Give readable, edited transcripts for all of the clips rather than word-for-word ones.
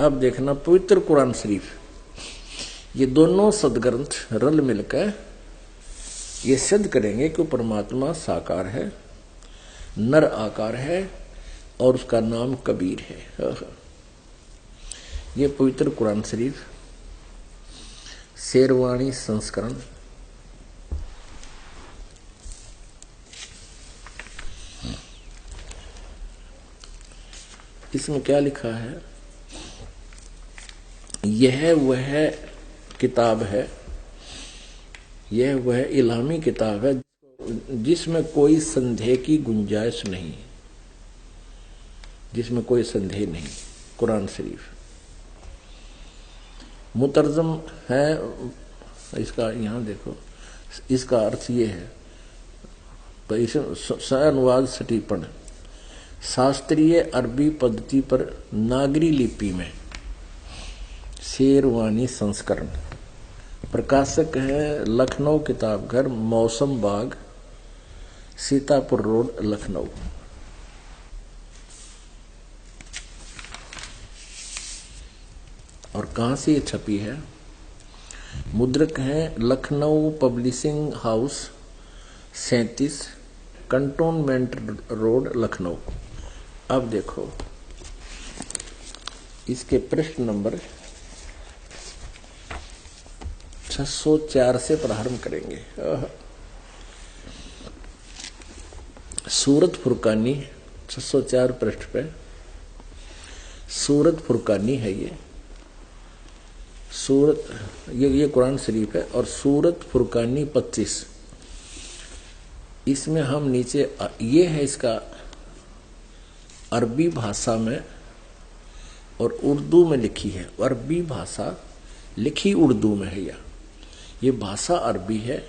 अब देखना पवित्र कुरान शरीफ, ये दोनों सदग्रंथ रल मिलकर ये सिद्ध करेंगे कि परमात्मा साकार है, नर आकार है और उसका नाम कबीर है। ये पवित्र कुरान शरीफ शेरवाणी संस्करण इसमें क्या लिखा है, यह वह किताब है, यह वह इल्हामी किताब है जिसमें कोई संदेह की गुंजाइश नहीं, जिसमें कोई संदेह नहीं। कुरान शरीफ मुतरजम है, इसका यहां देखो, इसका अर्थ ये है, तो इसे अनुवाद सटीपन शास्त्रीय अरबी पद्धति पर नागरी लिपि में शेरवानी संस्करण, प्रकाशक है लखनऊ किताब घर, मौसम बाग, सीतापुर रोड, लखनऊ। और कहां से ये छपी है, मुद्रक है Lucknow publishing house 37 cantonment road, Lucknow. अब देखो इसके पृष्ठ नंबर 604 से प्रारंभ करेंगे। सूरत फुरकानी 604 पृष्ठ पे सूरत फुरकानी है ये सूरत, ये कुरान शरीफ है। और सूरत फुरकानी 25, इसमें हम नीचे ये है इसका अरबी भाषा में और उर्दू में लिखी है। अरबी भाषा लिखी उर्दू में है, ये भाषा अरबी है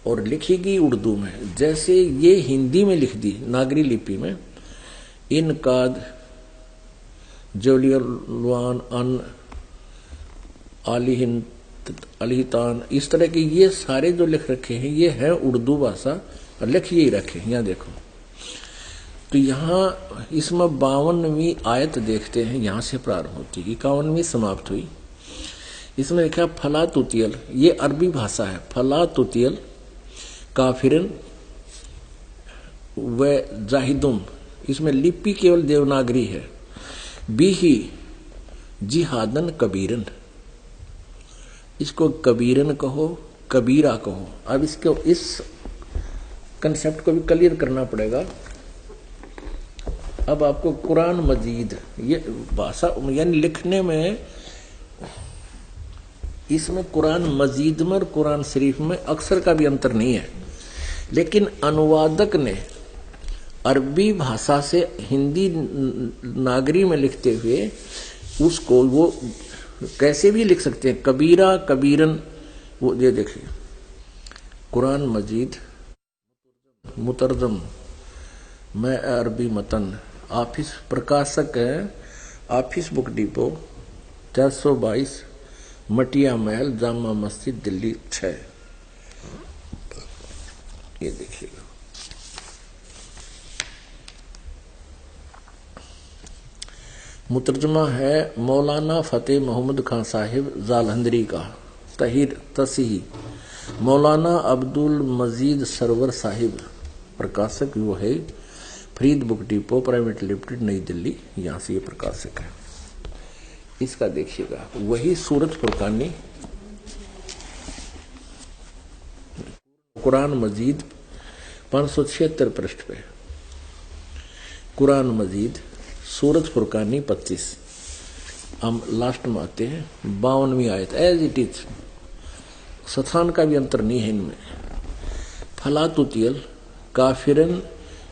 और लिखी गई उर्दू में। जैसे ये हिंदी में लिख दी नागरी लिपि में, इनकाद जलियलवान अन अलिहितान, इस तरह के ये सारे जो लिख रखे हैं ये है उर्दू भाषा और लिख यही रखे। यहाँ देखो तो यहाँ इसमें 52वीं आयत देखते हैं, यहां से प्रारंभ होती है, 51वीं समाप्त हुई। इसमें लिखा फला तुतियल, ये अरबी भाषा है, फला तुतियल काफिरन व जाहिदुम, इसमें लिपि केवल देवनागरी है। बिही जिहादन कबीरन, इसको कबीरन कहो, कबीरा कहो। अब इसको इस कंसेप्ट को भी क्लियर करना पड़ेगा। अब आपको कुरान मजीद, ये भाषा यानी लिखने में, इसमें कुरान मजीद में और कुरान शरीफ में अक्षर का भी अंतर नहीं है, लेकिन अनुवादक ने अरबी भाषा से हिंदी नागरी में लिखते हुए उसको वो कैसे भी लिख सकते हैं, कबीरा कबीरन। वो ये देखिए कुरान मजीद मुतरजम मैं अरबी मतन, ऑफिस प्रकाशक है ऑफिस बुक डिपो 422 मटिया महल, जामा मस्जिद, दिल्ली 6। ये देखिएगा मुतरजमा है मौलाना फतेह मोहम्मद खान साहिब जालंधरी का, तहीर तसीही मौलाना अब्दुल मजीद सरवर साहिब, प्रकाशक वो है Farid book depot private limited, नई दिल्ली, यहां से ये प्रकाशक है। इसका देखिएगा वही सूरत फुरकानी कुरान मजीद 576 पृष्ठ पे, कुरान मजीद सूरत फुरकानी 25, हम लास्ट में आते हैं 52वीं आयत, एज इट इज, स्थान का भी अंतर नहीं है इनमें। फला तुतियल काफिरन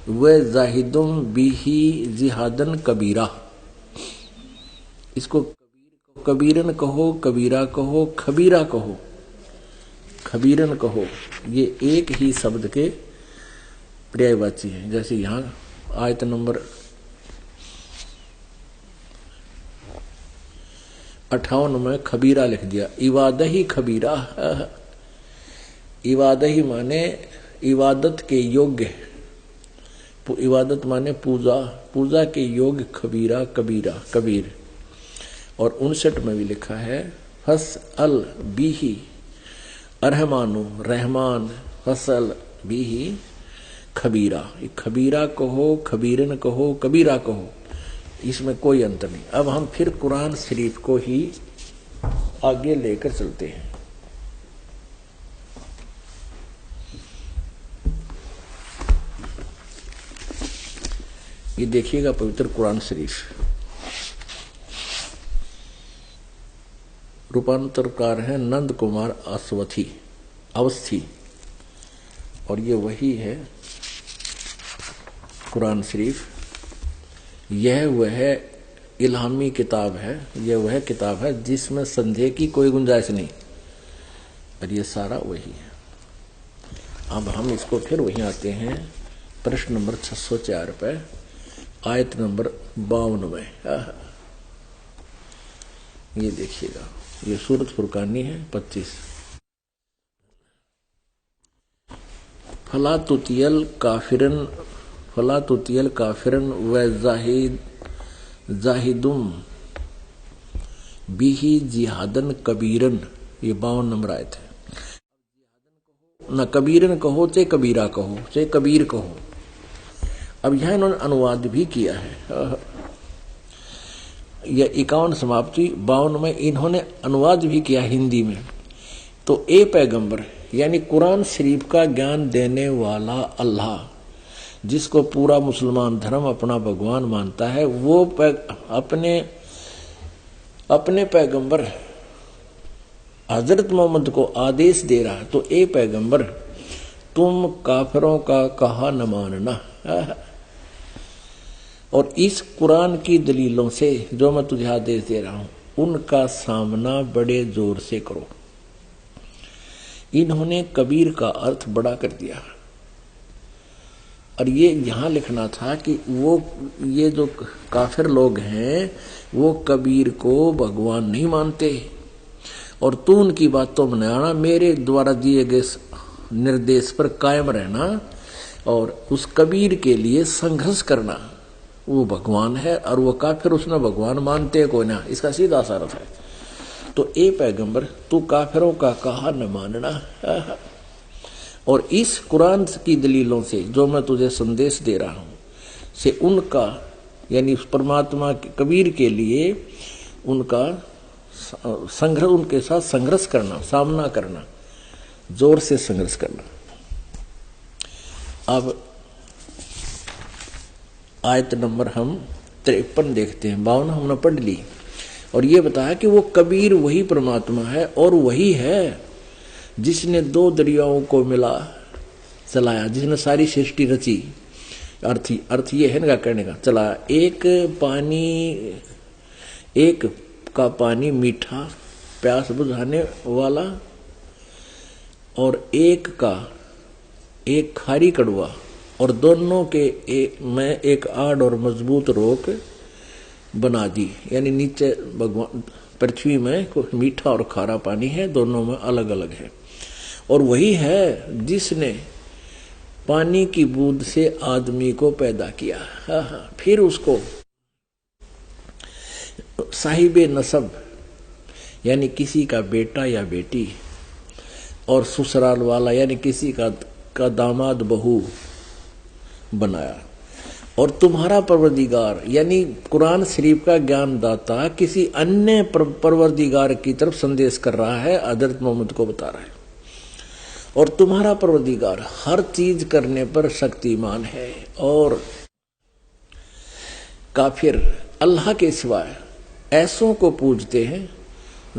व जाहिदुम बिही जिहादन कबीरा, इसको कबीरन कहो, कबीरा कहो, खबीरा कहो, खबीरन कहो, ये एक ही शब्द के पर्यायवाची है। जैसे यहां आयत नंबर 58 में खबीरा लिख दिया, इवादही खबीरा, इवादही माने इबादत के योग्य, इबादत माने पूजा, पूजा के योग्य, खबीरा कबीरा कबीर। और 59 में भी लिखा है फस अल बीही अरहमानु रहमान फसल बीही खबीरा। खबीरा कहो, खबीरन कहो, कबीरा कहो, इसमें कोई अंतर नहीं। अब हम फिर कुरान शरीफ को ही आगे लेकर चलते हैं। ये देखिएगा पवित्र कुरान शरीफ, रूपांतरकार है नंद कुमार अवस्थी, और ये वही है कुरान शरीफ। यह वह इल्हामी किताब है, यह वह किताब है जिसमें संदेह की कोई गुंजाइश नहीं, और ये सारा वही है। अब हम इसको फिर वहीं आते हैं प्रश्न नंबर 604 पे, आयत नंबर 52 में। ये देखिएगा, ये सूरत फुरकानी है 25। फला तुतियल काफिरन व जाहिदुम बिही जिहादन कबीरन, ये 52 नंबर आयत है। न कबीरन कहो चाहे कबीरा कहो चाहे कबीर कहो। अब यह इन्होंने अनुवाद भी किया है, यह 51 समाप्ति 52 में इन्होंने अनुवाद भी किया हिंदी में। तो ए पैगंबर यानी कुरान शरीफ का ज्ञान देने वाला अल्लाह, जिसको पूरा मुसलमान धर्म अपना भगवान मानता है, वो अपने पैगंबर हजरत मोहम्मद को आदेश दे रहा है। तो ए पैगंबर तुम काफिरों का कहा न मानना, और इस कुरान की दलीलों से जो मैं तुझे आदेश दे रहा हूं उनका सामना बड़े जोर से करो। इन्होंने कबीर का अर्थ बड़ा कर दिया, और ये यहां लिखना था कि वो ये जो काफिर लोग हैं वो कबीर को भगवान नहीं मानते, और तू उनकी बातों में आना, मेरे द्वारा दिए गए निर्देश पर कायम रहना और उस कबीर के लिए संघर्ष करना। वो भगवान है और वो काफिर उसने भगवान मानते कोई ना, इसका सीधा सा अर्थ है। तो ए पैगंबर तू काफिरों का कहा न मानना, और इस कुरान की दलीलों से जो मैं तुझे संदेश दे रहा हूं से उनका यानी उस परमात्मा के कबीर के लिए उनका संघर्ष, उनके साथ संघर्ष करना, सामना करना, जोर से संघर्ष करना। अब आयत नंबर हम 53 देखते हैं। 52 हमने पढ़ ली, और ये बताया कि वो कबीर वही परमात्मा है, और वही है जिसने 2 दरियाओं को मिला चलाया, जिसने सारी सृष्टि रची। अर्थ ये है ना कहने का चलाया, एक का पानी मीठा प्यास बुझाने वाला, और एक खारी कड़वा, और दोनों के में एक आड़ और मजबूत रोक बना दी। यानी नीचे भगवान पृथ्वी में मीठा और खारा पानी है, दोनों में अलग अलग है। और वही है जिसने पानी की बूंद से आदमी को पैदा किया, फिर उसको साहिबे नसब यानी किसी का बेटा या बेटी, और ससुराल वाला यानी किसी का दामाद बहू बनाया। और तुम्हारा परवरदिगार यानी कुरान शरीफ का ज्ञान दाता किसी अन्य परवरदिगार की तरफ संदेश कर रहा है, हजरत मोहम्मद को बता रहा है। और तुम्हारा परवरदिगार हर चीज करने पर शक्तिमान है। और काफिर अल्लाह के सिवाय ऐसों को पूजते हैं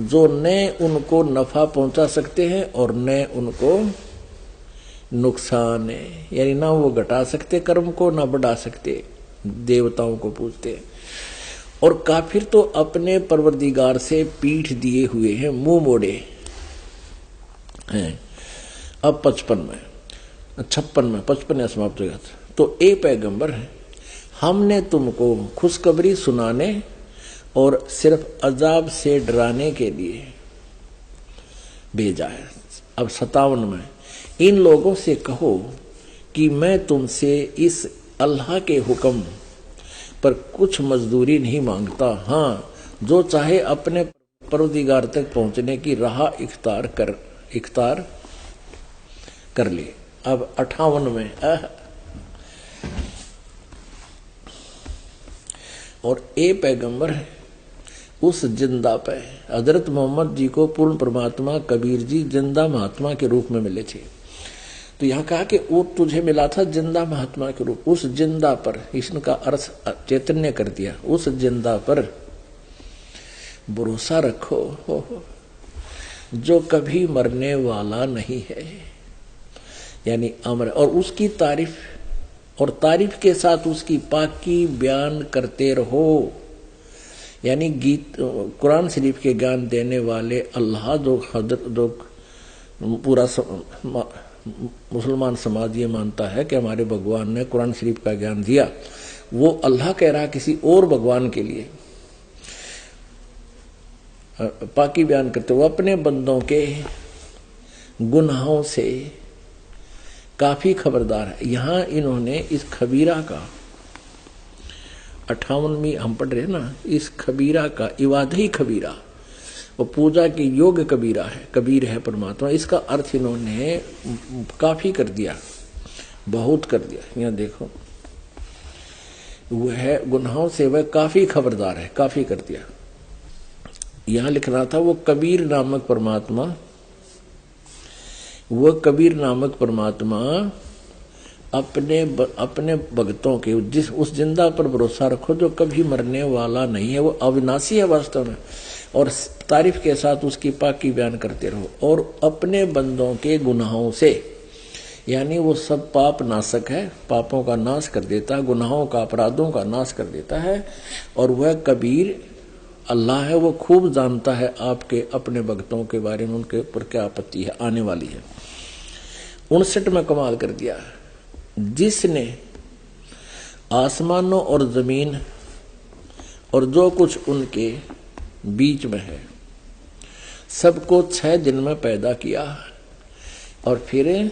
जो न उनको नफा पहुंचा सकते हैं और न उनको नुकसान है, यानी ना वो घटा सकते कर्म को ना बढ़ा सकते। देवताओं को पूजते हैं। और काफिर तो अपने परवरदिगार से पीठ दिए हुए हैं, मुंह मोड़े हैं। अब 55 समाप्त हो गया। तो ए पैगंबर हमने तुमको खुशखबरी सुनाने और सिर्फ अजाब से डराने के लिए भेजा है। अब 57 में इन लोगों से कहो कि मैं तुमसे इस अल्लाह के हुक्म पर कुछ मजदूरी नहीं मांगता, हाँ जो चाहे अपने परवदिगार तक पहुंचने की राह इख्तियार कर ले। अब 58 में और ए पैगंबर है उस जिंदा पे हजरत मोहम्मद जी को पूर्ण परमात्मा कबीर जी जिंदा महात्मा के रूप में मिले थे। तो यहाँ कहा कि वो तुझे मिला था जिंदा महात्मा के रूप, उस जिंदा पर, इसका अर्थ चैतन्य कर दिया, उस जिंदा पर भरोसा रखो जो कभी मरने वाला नहीं है, यानी अमर, और उसकी तारीफ, और तारीफ के साथ उसकी पाकी बयान करते रहो। यानी गीत कुरान शरीफ के ज्ञान देने वाले अल्लाह जो पूरा मुसलमान समाज ये मानता है कि हमारे भगवान ने कुरान शरीफ का ज्ञान दिया, वो अल्लाह कह रहा किसी और भगवान के लिए पाकी बयान करते हुए अपने बंदों के गुनाहों से काफी खबरदार है। यहां इन्होंने इस खबीरा का 58वीं हम पढ़ रहे ना, इस खबीरा का इवादही खबीरा, वो पूजा की योग कबीरा है, कबीर है परमात्मा, इसका अर्थ इन्होंने काफी कर दिया, बहुत कर दिया। यहाँ देखो वह गुनाहों से वह काफी खबरदार है, काफी कर दिया। यहां लिख रहा था वो कबीर नामक परमात्मा, वह कबीर नामक परमात्मा अपने भक्तों के जिस उस जिंदा पर भरोसा रखो जो कभी मरने वाला नहीं है, वो अविनाशी है वास्तव में, और तारीफ के साथ उसकी पाकी बयान करते रहो, और अपने बंदों के गुनाहों से, यानी वो सब पाप नाशक है, पापों का नाश कर देता है, गुनाहों का अपराधों का नाश कर देता है, और वह कबीर अल्लाह है, वो खूब जानता है आपके अपने भक्तों के बारे में, उनके ऊपर क्या आपत्ति है आने वाली है। 59 में कमाल कर दिया, जिसने आसमानों और जमीन और जो कुछ उनके बीच में है सबको 6 दिन में पैदा किया, और फिर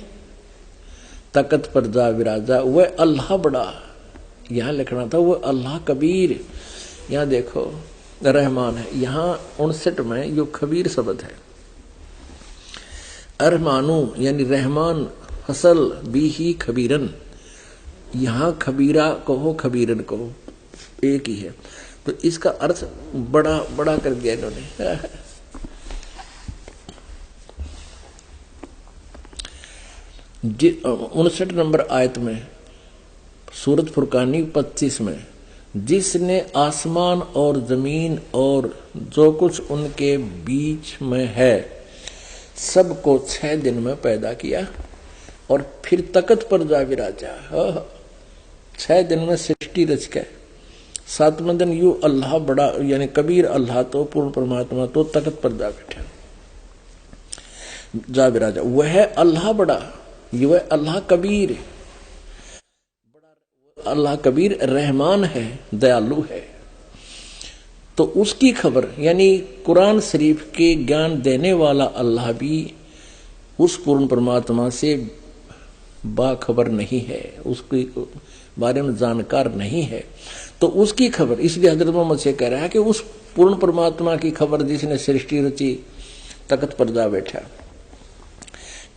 तकत पर जा विराजा, वह अल्लाह बड़ा, यहां लिखना था वह अल्लाह कबीर। यहां देखो रहमान है, यहां 59 में जो खबीर शब्द है, अरमानू यानी रहमान फसल भी ही खबीरन, यहां खबीरा कहो खबीरन कहो एक ही है, तो इसका अर्थ बड़ा बड़ा कर दिया इन्होंने। 59 नंबर आयत में सूरत फुरकानी 25 में, जिसने आसमान और जमीन और जो कुछ उनके बीच में है सबको 6 दिन में पैदा किया, और फिर तकत पर जा विराजा, 6 दिन में सृष्टि रच के 7वें दिन यू अल्लाह बड़ा, यानी कबीर अल्लाह तो पूर्ण परमात्मा तो तकत पर जा बैठा, जा विराजा, वह अल्लाह बड़ा, वह अल्लाह कबीर, अल्लाह कबीर रहमान है, दयालु है। तो उसकी खबर, यानी कुरान शरीफ के ज्ञान देने वाला अल्लाह भी उस पूर्ण परमात्मा से बाखबर नहीं है, उसके बारे में जानकार नहीं है, तो उसकी खबर, इसलिए हजरत मोहम्मद से कह रहा है कि उस पूर्ण परमात्मा की खबर जिसने सृष्टि रची तकत पर जा बैठा,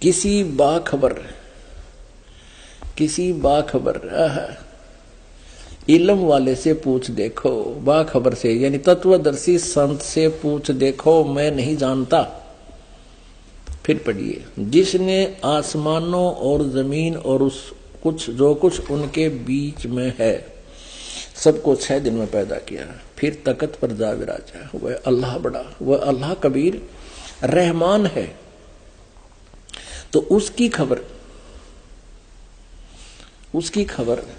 किसी बाखबर इल्म वाले से पूछ देखो, बाखबर से यानी तत्वदर्शी संत से पूछ देखो, मैं नहीं जानता। फिर पढ़िए, जिसने आसमानों और जमीन और उस कुछ जो कुछ उनके बीच में है सबको 6 दिन में पैदा किया, फिर तकत पर जा विराजा, वह अल्लाह बड़ा, वह अल्लाह कबीर रहमान है। तो उसकी खबर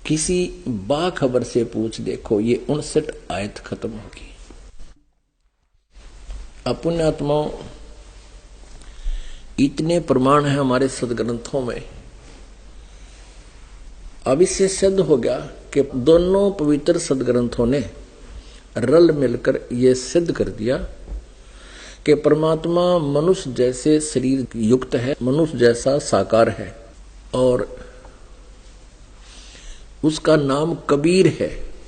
किसी बाखबर से पूछ देखो, ये 59 आयत खत्म होगी। अपुण्यात्माओं, इतने प्रमाण है हमारे सदग्रंथों में, अब इससे सिद्ध हो गया कि दोनों पवित्र सदग्रंथों ने रल मिलकर ये सिद्ध कर दिया कि परमात्मा मनुष्य जैसे शरीर युक्त है, मनुष्य जैसा साकार है, और उसका नाम कबीर है।